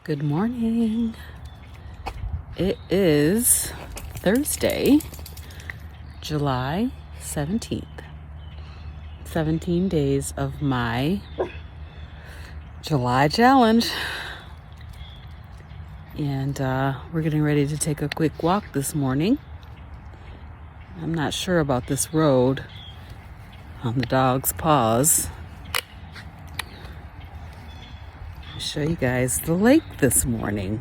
Good morning. It is Thursday, July 17th. 17 days of my July challenge. And we're getting ready to take a quick walk this morning. I'm not sure about this road on the dog's paws. I'll show you guys the lake this morning.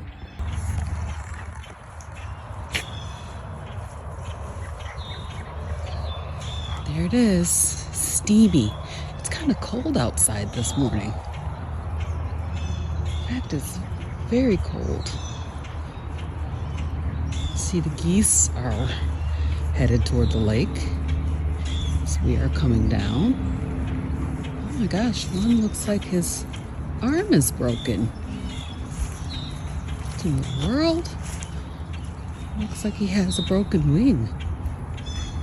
There it is, steamy. It's kind of cold outside this morning. In fact, it's very cold. See, the geese are headed toward the lake. So we are coming down. Oh my gosh, one looks like his arm is broken. What in the world? Looks like he has a broken wing.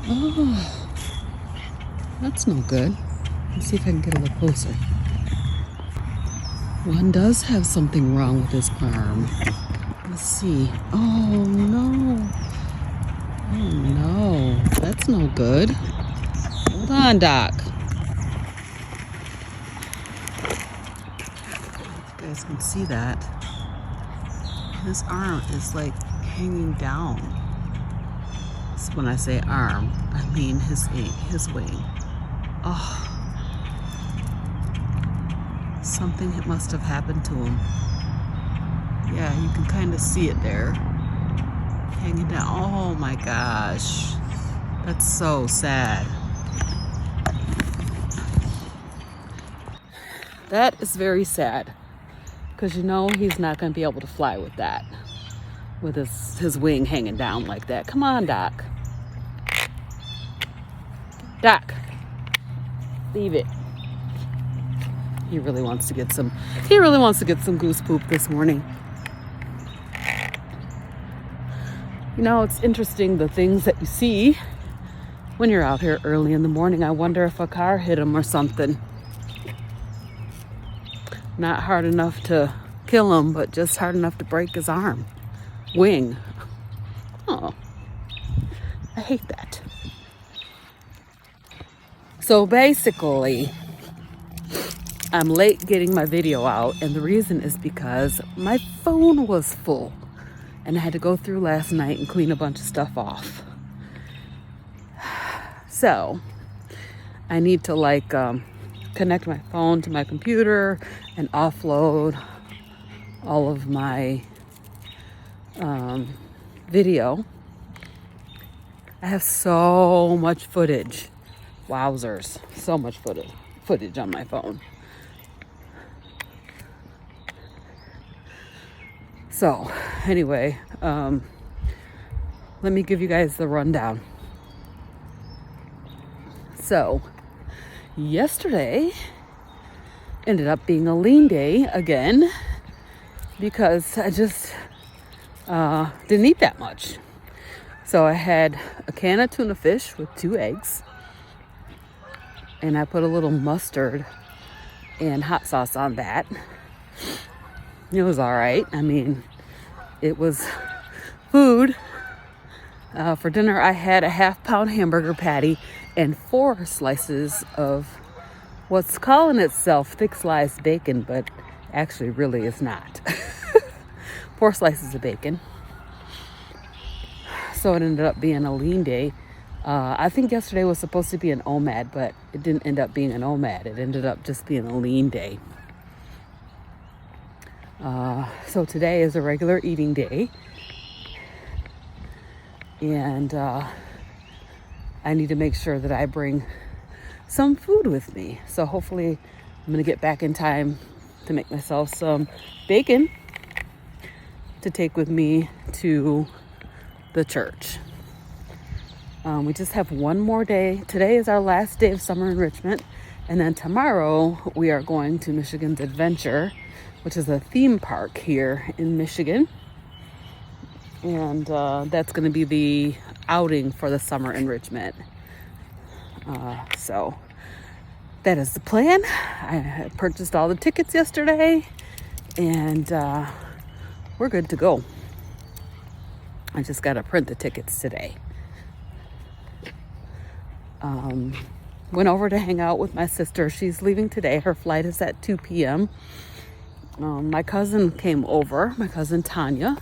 Oh, that's no good. Let's see if I can get a little closer. One does have something wrong with his arm. Let's see. Oh no. Oh no. That's no good. Hold on, Doc. If you guys can see that. His arm is like hanging down. So when I say arm, I mean his wing. Oh. Something must have happened to him. Yeah, you can kind of see it there. Hanging down. Oh my gosh. That's so sad. That is very sad. Because you know he's not going to be able to fly with that. With his wing hanging down like that. Come on, Doc. Doc. Leave it. He really wants to get some goose poop this morning. You know, it's interesting the things that you see when you're out here early in the morning. I wonder if a car hit him or something. Not hard enough to kill him, but just hard enough to break his wing. Oh, I hate that. So basically, I'm late getting my video out, and the reason is because my phone was full and I had to go through last night and clean a bunch of stuff off. So I need to connect my phone to my computer and offload all of my video. I have so much footage. Wowzers, so much footage on my phone. So anyway, let me give you guys the rundown. So yesterday ended up being a lean day again because I just didn't eat that much. So I had a can of tuna fish with 2 eggs, and I put a little mustard and hot sauce on that. It was all right. I mean, it was food. For dinner, I had a 1/2-pound hamburger patty and 4 slices of what's calling itself thick sliced bacon, but actually really is not. 4 slices of bacon. So it ended up being a lean day. I think yesterday was supposed to be an OMAD, but it didn't end up being an OMAD. It ended up just being a lean day. So today is a regular eating day. And I need to make sure that I bring some food with me. So hopefully I'm going to get back in time to make myself some bacon to take with me to the church. We just have one more day. Today is our last day of summer enrichment. And then tomorrow we are going to Michigan's Adventure, which is a theme park here in Michigan. And that's going to be the outing for the summer enrichment. So that is the plan. I purchased all the tickets yesterday, and we're good to go. I just got to print the tickets today. Went over to hang out with my sister. She's leaving today. Her flight is at 2 p.m. My cousin came over, my cousin Tanya,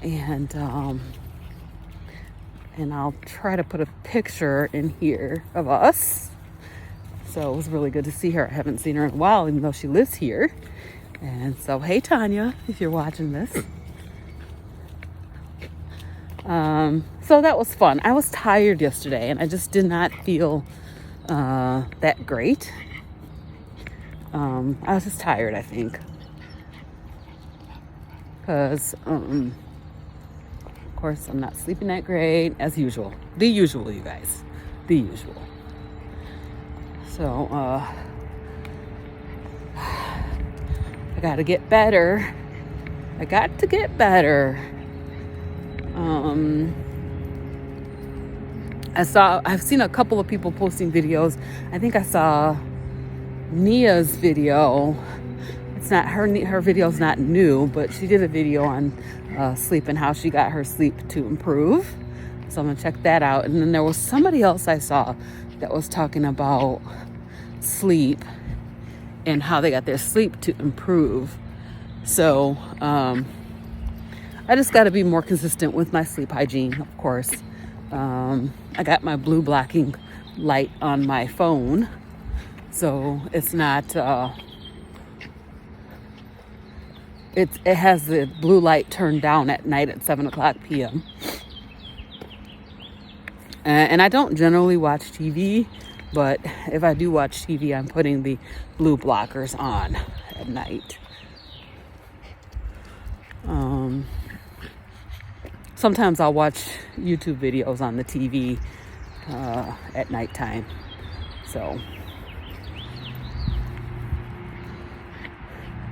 and I'll try to put a picture in here of us. So it was really good to see her. I haven't seen her in a while, even though she lives here. And so, hey Tanya, if you're watching this. So that was fun. I was tired yesterday, and I just did not feel that great. I was just tired, I think. Because, of course, I'm not sleeping that great, as usual. The usual, you guys. The usual. So, I gotta get better. I got to get better. I've seen a couple of people posting videos. I think I saw Nia's video. It's not her video's not new, but she did a video on sleep and how she got her sleep to improve. So I'm gonna check that out. And then there was somebody else I saw that was talking about sleep and how they got their sleep to improve. So I just got to be more consistent with my sleep hygiene, of course. I got my blue blocking light on my phone, so it's not it has the blue light turned down at night at 7:00 p.m. And I don't generally watch TV, but if I do watch TV, I'm putting the blue blockers on at night. Sometimes I'll watch YouTube videos on the TV at nighttime. So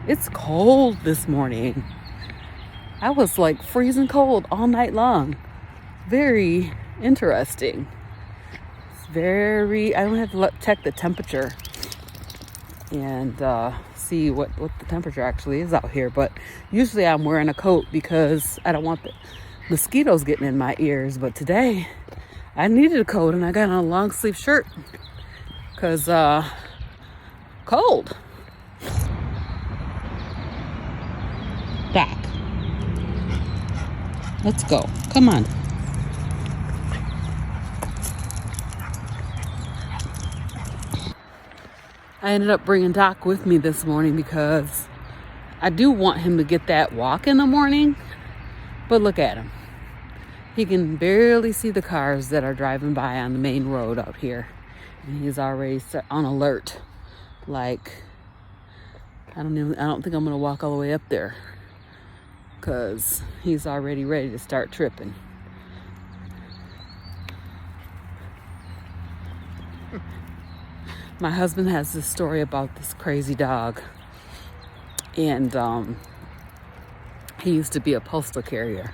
it's cold this morning. I was like freezing cold all night long. Very interesting. I don't have to check the temperature and see what the temperature actually is out here. But usually I'm wearing a coat because I don't want the mosquitoes getting in my ears. But today I needed a coat, and I got on a long sleeve shirt because cold. Back. Let's go. Come on. I ended up bringing Doc with me this morning because I do want him to get that walk in the morning. But look at him. He can barely see the cars that are driving by on the main road out here. And he's already on alert. Like, I don't think I'm going to walk all the way up there, because he's already ready to start tripping. My husband has this story about this crazy dog. And he used to be a postal carrier.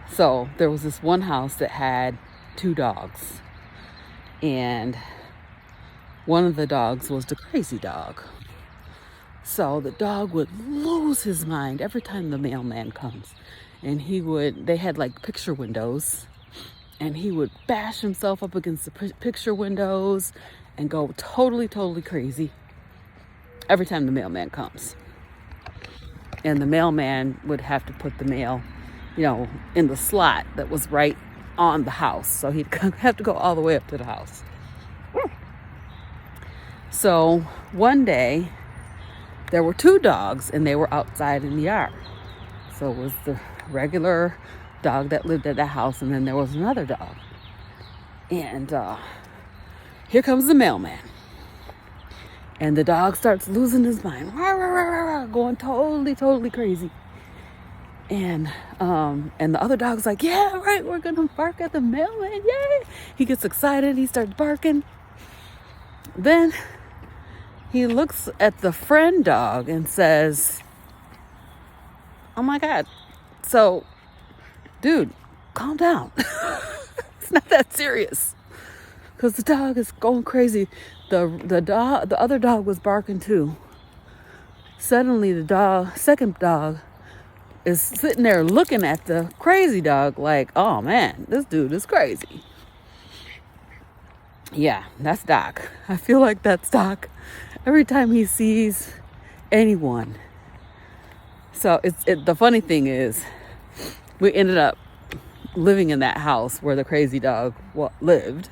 So there was this one house that had 2 dogs. And one of the dogs was the crazy dog. So the dog would lose his mind every time the mailman comes. And they had like picture windows. And he would bash himself up against the picture windows and go totally, totally crazy every time the mailman comes. And the mailman would have to put the mail, in the slot that was right on the house. So he'd have to go all the way up to the house. So one day, there were 2 dogs, and they were outside in the yard. So it was the regular dog that lived at that house, and then there was another dog. And here comes the mailman. And the dog starts losing his mind, going totally, totally crazy. And the other dog's like, yeah, right, we're gonna bark at the mailman, yay! He gets excited, he starts barking. Then he looks at the friend dog and says, oh my God, so, dude, calm down. It's not that serious. Because the dog is going crazy. The other dog was barking too. Suddenly the second dog is sitting there looking at the crazy dog like, oh man, this dude is crazy. Yeah, that's Doc. I feel like that's Doc every time he sees anyone. So the funny thing is, we ended up living in that house where the crazy dog lived.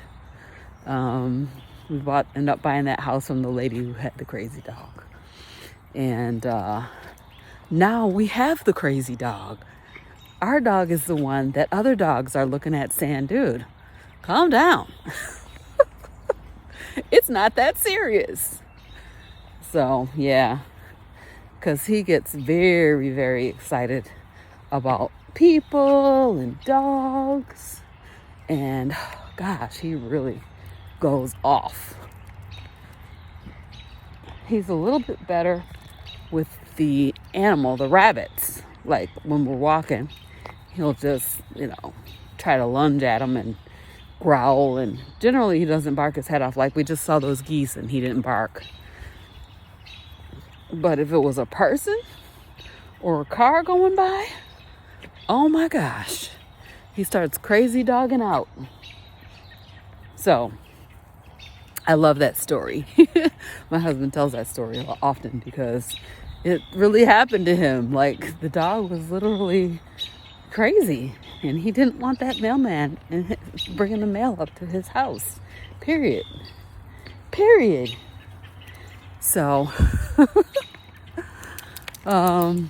We ended up buying that house from the lady who had the crazy dog. And now we have the crazy dog. Our dog is the one that other dogs are looking at saying, dude, calm down. It's not that serious. So, yeah. Because he gets very, very excited about people and dogs. And, gosh, he really goes off. He's a little bit better with the animal, the rabbits. Like, when we're walking, he'll just, try to lunge at them and growl, and generally he doesn't bark his head off. Like, we just saw those geese and he didn't bark. But if it was a person or a car going by, oh my gosh, he starts crazy dogging out. So I love that story. My husband tells that story often because it really happened to him. Like, the dog was literally crazy, and he didn't want that mailman bringing the mail up to his house. Period. So, I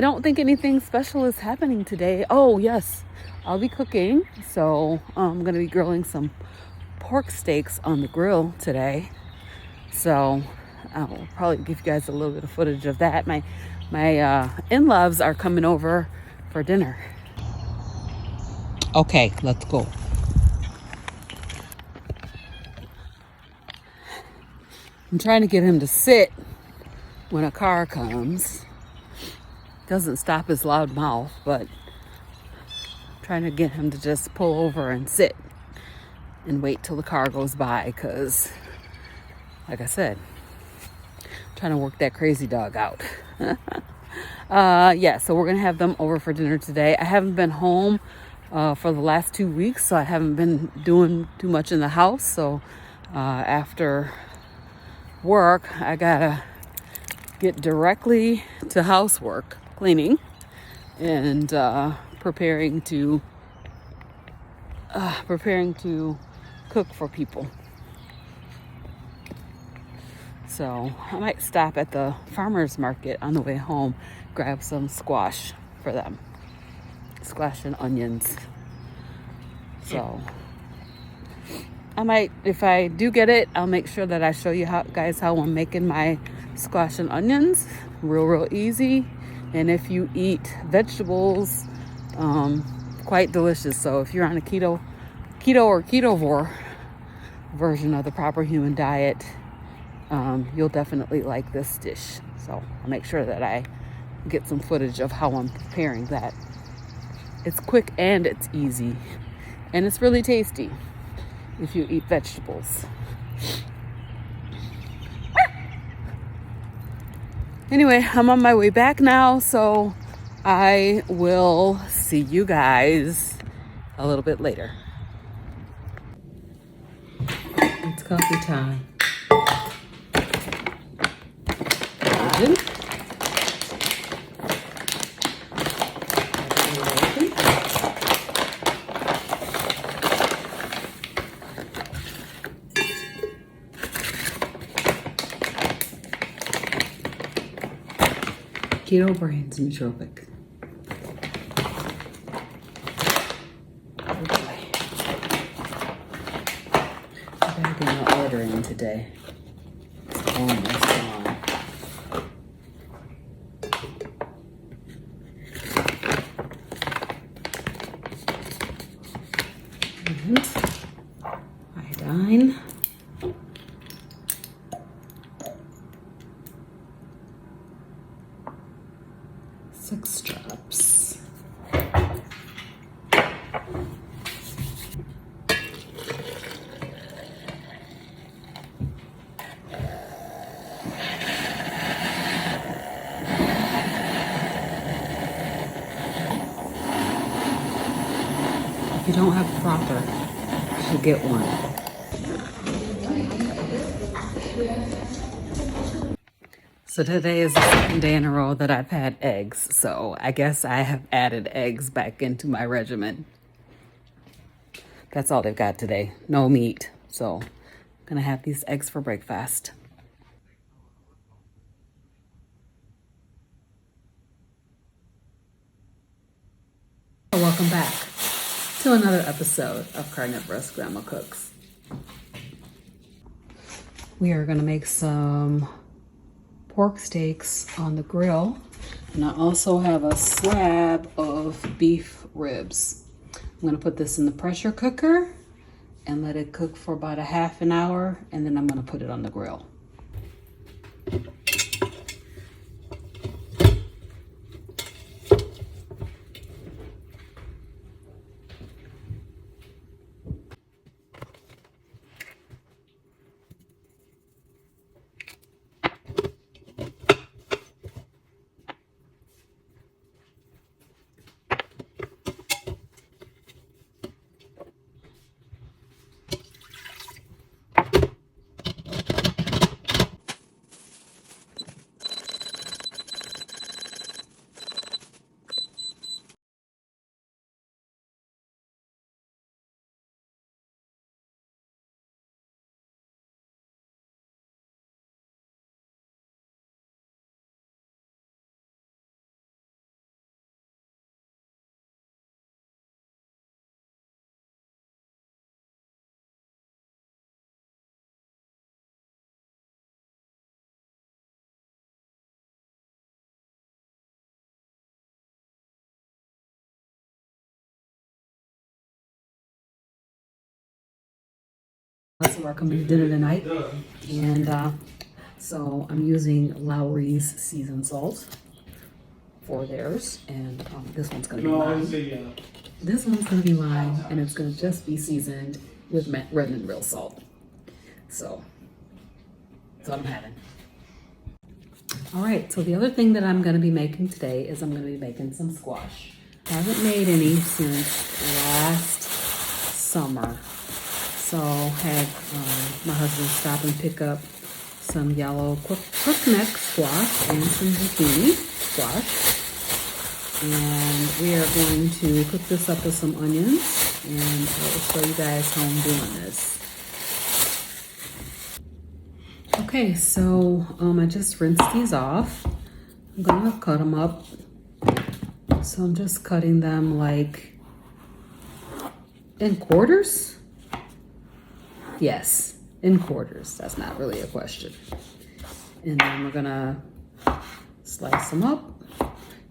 don't think anything special is happening today. Oh, yes, I'll be cooking. So, I'm going to be grilling some pork steaks on the grill today. So, I'll probably give you guys a little bit of footage of that. My in-laws are coming over for dinner. Okay, let's go. I'm trying to get him to sit when a car comes. Doesn't stop his loud mouth, but I'm trying to get him to just pull over and sit and wait till the car goes by, because, like I said, I'm trying to work that crazy dog out. Yeah, so we're gonna have them over for dinner today. I haven't been home for the last 2 weeks, so I haven't been doing too much in the house. So after work, I gotta get directly to housework, cleaning, and preparing to cook for people. So I might stop at the farmer's market on the way home, grab some squash for them. Squash and onions. So I might, if I do get it, I'll make sure that I show you guys how I'm making my squash and onions. Real easy. And if you eat vegetables, quite delicious. So if you're on a keto or ketovore version of the proper human diet, you'll definitely like this dish. So I'll make sure that I get some footage of how I'm preparing that. It's quick and it's easy, and it's really tasty if you eat vegetables. Anyway, I'm on my way back now, so I will see you guys a little bit later. It's coffee time. Keto brains nootropic. Oh boy. I gotta do my ordering today. It's almost gone. And iodine. Drops. you don't have a frother, you should get one. So today is the second day in a row that I've had eggs. So I guess I have added eggs back into my regimen. That's all they've got today. No meat. So I'm gonna have these eggs for breakfast. Welcome back to another episode of CarnivorousGrama Cooks. We are gonna make some pork steaks on the grill, and I also have a slab of beef ribs. I'm gonna put this in the pressure cooker and let it cook for about a half an hour, and then I'm gonna put it on the grill. So we're coming to dinner tonight, and so I'm using Lowry's seasoned salt for theirs, and this one's gonna be mine. This one's gonna be mine, and it's gonna just be seasoned with Redmond real salt. So that's what I'm having. All right, so the other thing that I'm gonna be making today is I'm gonna be making some squash. I haven't made any since last summer. So had my husband stop and pick up some yellow crookneck squash and some zucchini squash. And we are going to cook this up with some onions, and I will show you guys how I'm doing this. Okay, so I just rinsed these off. I'm gonna cut them up. So I'm just cutting them like in quarters. Yes, in quarters. That's not really a question. And then we're gonna slice them up.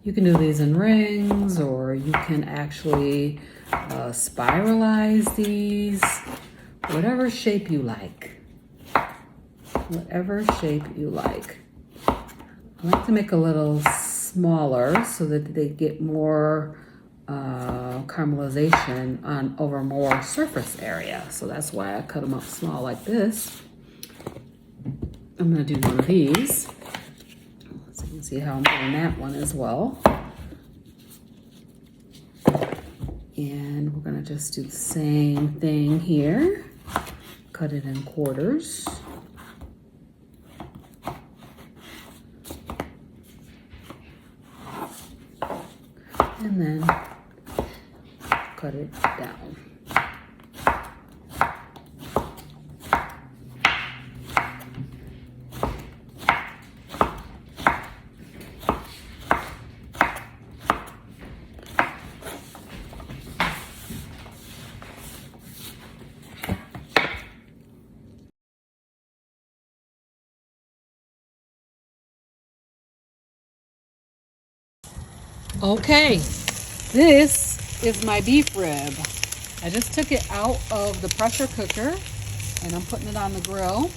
You can do these in rings, or you can actually spiralize these, whatever shape you like. Whatever shape you like. I like to make a little smaller so that they get more caramelization on over more surface area. So that's why I cut them up small like this. I'm gonna do one of these. So you can see how I'm doing that one as well. And we're gonna just do the same thing here. Cut it in quarters. And then cut it down. Okay, this is my beef rib. I just took it out of the pressure cooker and I'm putting it on the grill.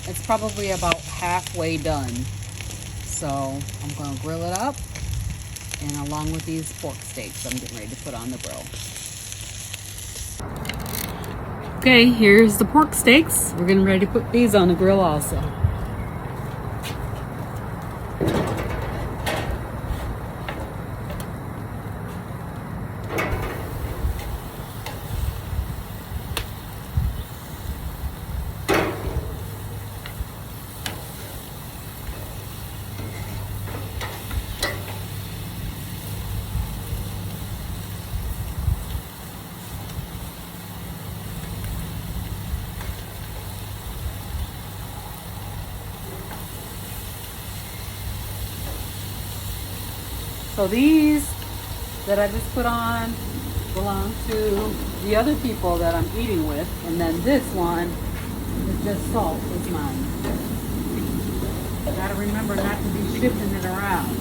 It's probably about halfway done. So I'm gonna grill it up, and along with these pork steaks I'm getting ready to put on the grill. Okay, here's the pork steaks. We're getting ready to put these on the grill also. So these that I just put on belong to the other people that I'm eating with, and then this one is just salt is mine. I gotta remember not to be shifting it around.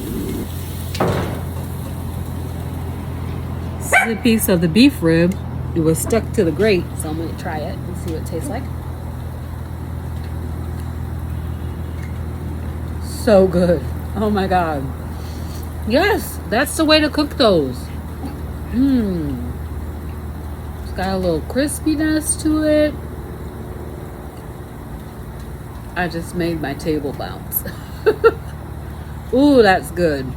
This is a piece of the beef rib. It was stuck to the grate, so I'm gonna try it and see what it tastes like. So good. Oh my God. Yes, that's the way to cook those. It's got a little crispiness to it. I just made my table bounce. Ooh, that's good.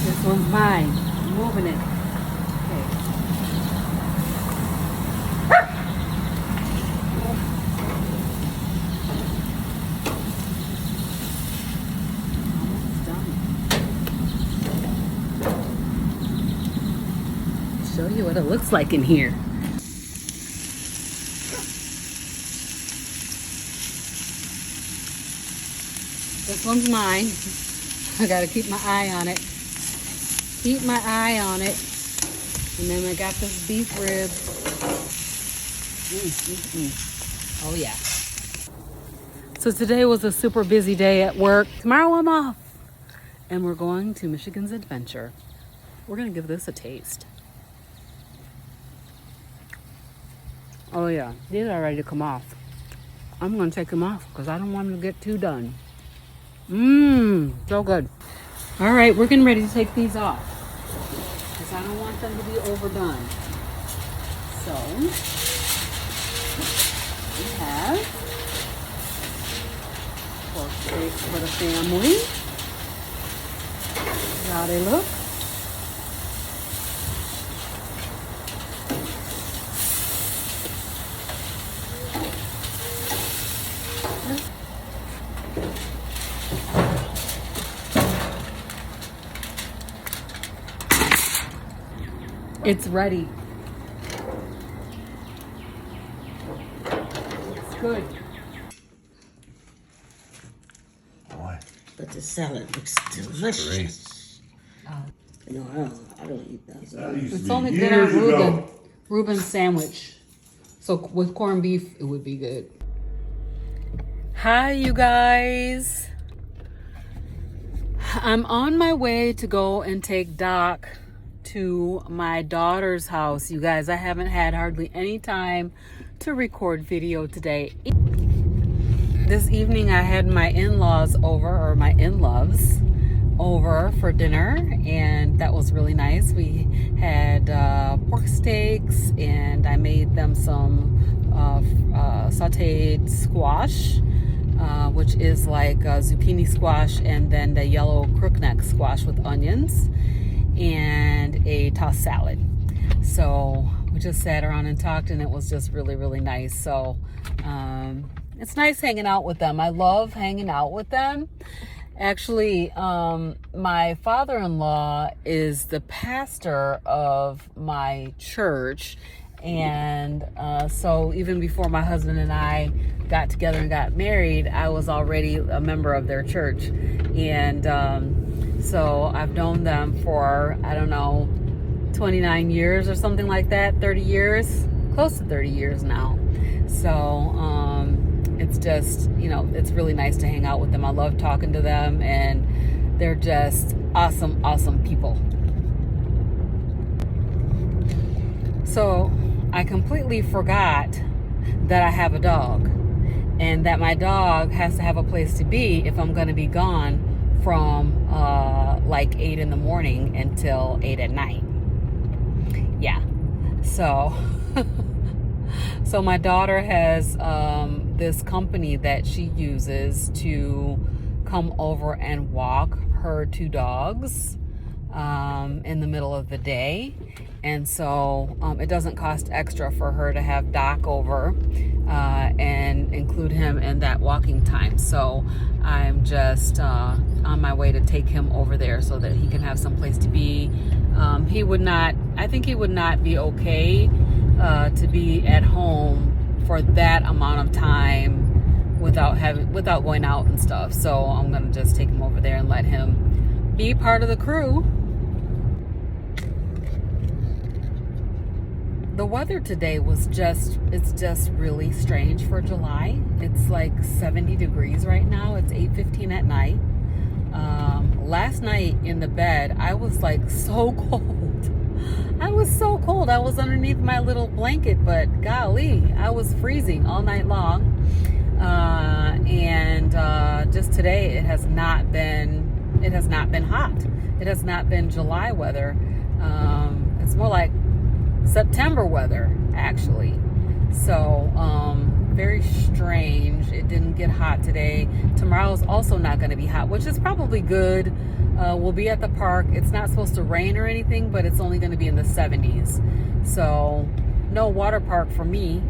This one's mine. I'm moving it. Show you what it looks like in here. This one's mine. I gotta keep my eye on it. Keep my eye on it. And then I got this beef rib. Oh yeah. So today was a super busy day at work. Tomorrow I'm off. And we're going to Michigan's Adventure. We're gonna give this a taste. Oh yeah, these are ready to come off. I'm gonna take them off because I don't want them to get too done. So good. All right, we're getting ready to take these off because I don't want them to be overdone. So we have pork steaks for the family. How they look. It's ready. It's good. Boy. But the salad looks delicious. No, I don't eat that. It's only good on Reuben's sandwich. So with corned beef, it would be good. Hi, you guys. I'm on my way to go and take Doc to my daughter's house. You guys, I haven't had hardly any time to record video today. This evening I had my in-laws over, or my in-loves over for dinner, and that was really nice. We had pork steaks, and I made them some sauteed squash, which is like zucchini squash and then the yellow crookneck squash with onions, and a tossed salad. So we just sat around and talked, and it was just really, really nice. So it's nice hanging out with them. I love hanging out with them. Actually, my father-in-law is the pastor of my church, and so even before my husband and I got together and got married, I was already a member of their church. And so I've known them for, I don't know, 29 years or something like that, 30 years, close to 30 years now. So it's just, you know, it's really nice to hang out with them. I love talking to them, and they're just awesome, awesome people. So I completely forgot that I have a dog, and that my dog has to have a place to be if I'm going to be gone from like 8 in the morning until 8 at night. Yeah. So so my daughter has this company that she uses to come over and walk her 2 dogs. in the middle of the day. And so it doesn't cost extra for her to have Doc over and include him in that walking time. So I'm just on my way to take him over there so that he can have some place to be. I think he would not be okay to be at home for that amount of time without going out and stuff. So I'm gonna just take him over there and let him be part of the crew. The weather today it's just really strange for July. It's like 70 degrees right now. It's 8:15 at night. Last night in the bed, I was like so cold. I was so cold. I was underneath my little blanket, but golly, I was freezing all night long. And just today, it has not been hot. It has not been July weather. It's more like September weather, actually. So very strange. It didn't get hot today. Tomorrow's also not going to be hot, which is probably good. We'll be at the park. It's not supposed to rain or anything, but it's only going to be in the 70s. So no water park for me,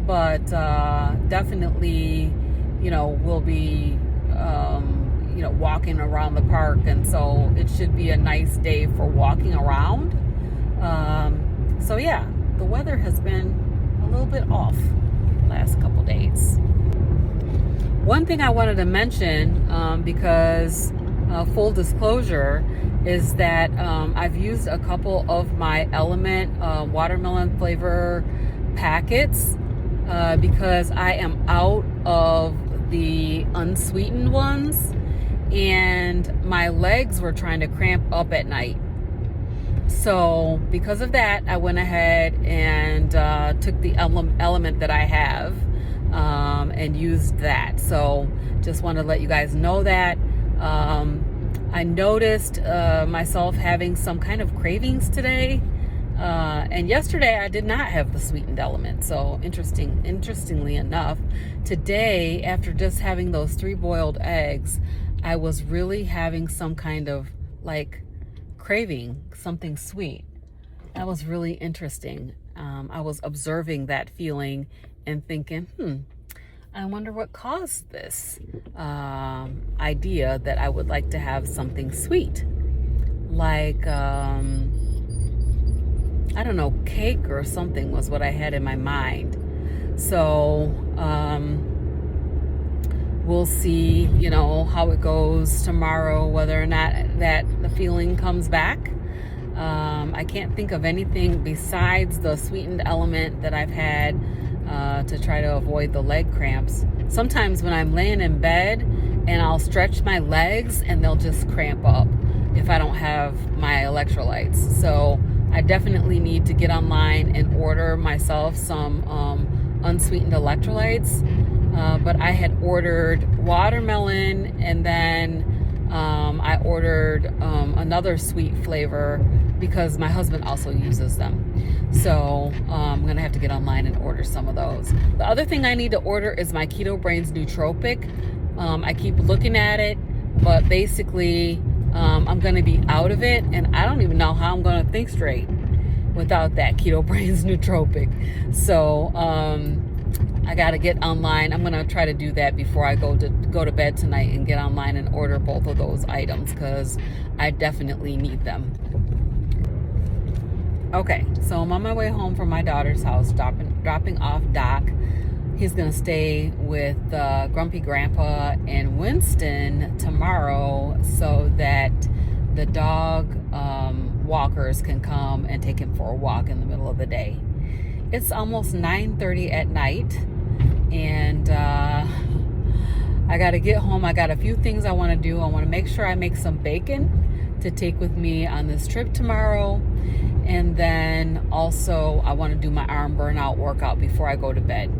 but definitely, we'll be walking around the park, and so it should be a nice day for walking around. So yeah, the weather has been a little bit off last couple days. One thing I wanted to mention, because full disclosure, is that I've used a couple of my Element watermelon flavor packets because I am out of the unsweetened ones, and my legs were trying to cramp up at night. So because of that, I went ahead and took the Element that I have and used that. So just want to let you guys know that. I noticed myself having some kind of cravings today. And yesterday I did not have the sweetened Element. So interestingly enough, today, after just having those 3 boiled eggs, I was really having some kind of craving something sweet. That was really interesting. I was observing that feeling and thinking, I wonder what caused this idea that I would like to have something sweet, like I don't know, cake or something was what I had in my mind. So we'll see, how it goes tomorrow, whether or not that the feeling comes back. I can't think of anything besides the sweetened Element that I've had to try to avoid the leg cramps. Sometimes when I'm laying in bed and I'll stretch my legs and they'll just cramp up if I don't have my electrolytes. So I definitely need to get online and order myself some unsweetened electrolytes. But I had ordered watermelon, and then I ordered another sweet flavor because my husband also uses them. So I'm gonna have to get online and order some of those. The other thing I need to order is my Keto Brains Nootropic. I keep looking at it, but basically I'm gonna be out of it, and I don't even know how I'm gonna think straight without that Keto Brains Nootropic. So I gotta get online. I'm gonna try to do that before I go to bed tonight, and get online and order both of those items because I definitely need them. Okay, so I'm on my way home from my daughter's house, dropping off Doc. He's gonna stay with Grumpy Grandpa and Winston tomorrow so that the dog walkers can come and take him for a walk in the middle of the day. It's almost 9:30 at night, and I gotta get home. I got a few things I want to do. I want to make sure I make some bacon to take with me on this trip tomorrow, and then also I want to do my arm burnout workout before I go to bed.